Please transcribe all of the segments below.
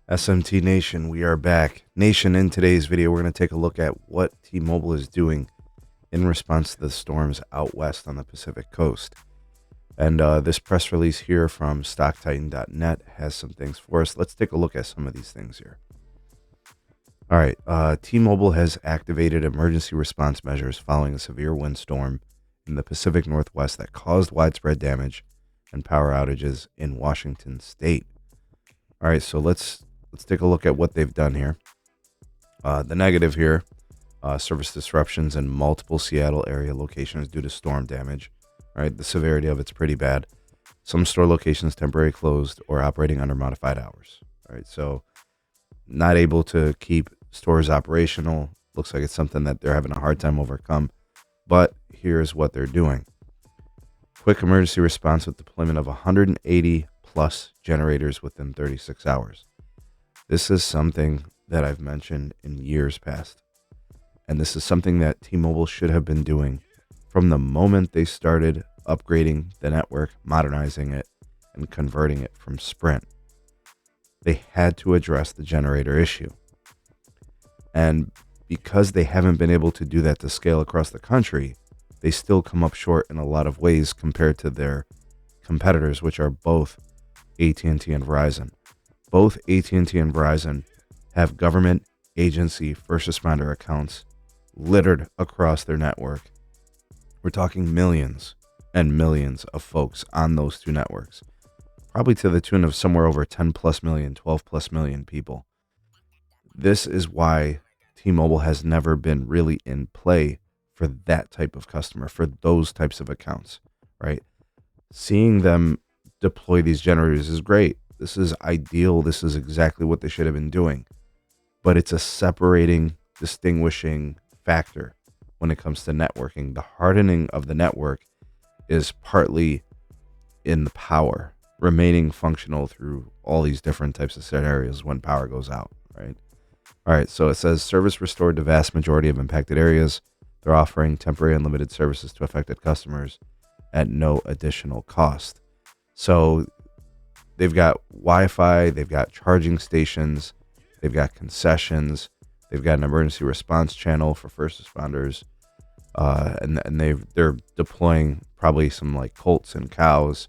SMT Nation, we are back. Nation, in today's video, we're going to take a look at what T-Mobile is doing in response to the storms out west on the Pacific coast. And this press release here from stocktitan.net has some things for us. Let's take a look at some of these things here. All right, T-Mobile has activated emergency response measures following a severe windstorm in the Pacific Northwest that caused widespread damage and power outages in Washington state. All right, so let's take a look at what they've done here. The negative here, service disruptions in multiple Seattle area locations due to storm damage. All right, the severity of it's pretty bad. Some store locations temporarily closed or operating under modified hours. All right, so not able to keep stores operational. Looks like it's something that they're having a hard time overcome. But here's what they're doing. Quick emergency response with deployment of 180 plus generators within 36 hours. This is something that I've mentioned in years past. And this is something that T-Mobile should have been doing from the moment they started upgrading the network, modernizing it, and converting it from Sprint. They had to address the generator issue. And because they haven't been able to do that to scale across the country, they still come up short in a lot of ways compared to their competitors, which are both AT&T and Verizon. Both AT&T and Verizon have government agency first responder accounts littered across their network. We're talking millions and millions of folks on those two networks, probably to the tune of somewhere over 10 plus million, 12 plus million people. This is why T-Mobile has never been really in play for that type of customer, for those types of accounts, right? Seeing them deploy these generators is great. This is ideal. This is exactly what they should have been doing. But it's a separating, distinguishing factor when it comes to networking. The hardening of the network is partly in the power, remaining functional through all these different types of scenarios when power goes out, right? All right, so it says service restored to vast majority of impacted areas. They're offering temporary and limited services to affected customers at no additional cost. So they've got Wi-Fi, they've got charging stations, they've got concessions, they've got an emergency response channel for first responders, and they're deploying probably some like colts and cows,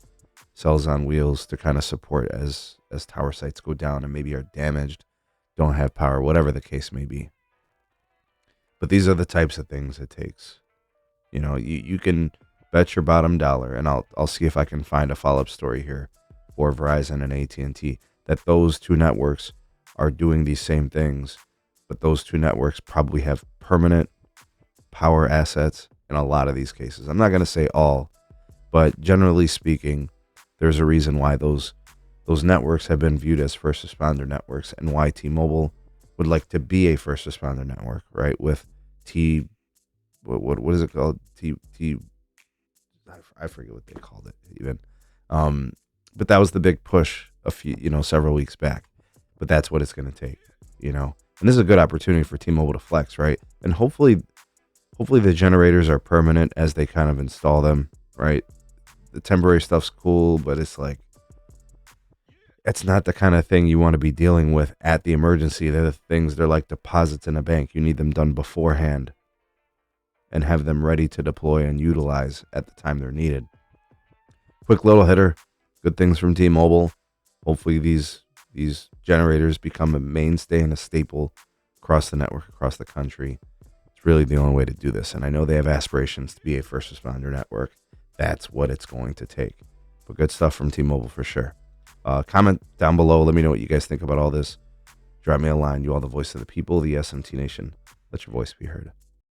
cells on wheels to kind of support as tower sites go down and maybe are damaged, don't have power, whatever the case may be. But these are the types of things it takes. You know, you can bet your bottom dollar, and I'll see if I can find a follow-up story here for Verizon and AT&T, that those two networks are doing these same things, but those two networks probably have permanent power assets in a lot of these cases. I'm not going to say all, but generally speaking, there's a reason why those networks have been viewed as first responder networks, and why T-Mobile would like to be a first responder network, right? With what is it called? I forget what they called it even. But that was the big push several weeks back. But that's what it's going to take, And this is a good opportunity for T-Mobile to flex, right? And hopefully the generators are permanent as they kind of install them, right? The temporary stuff's cool, but it's like, it's not the kind of thing you want to be dealing with at the emergency. They're like deposits in a bank. You need them done beforehand and have them ready to deploy and utilize at the time they're needed. Quick little hitter. Good things from T-Mobile. Hopefully these generators become a mainstay and a staple across the network, across the country. It's really the only way to do this. And I know they have aspirations to be a first responder network. That's what it's going to take. But good stuff from T-Mobile for sure. Comment down below. Let me know what you guys think about all this. Drop me a line. You are the voice of the people, the SMT Nation. Let your voice be heard.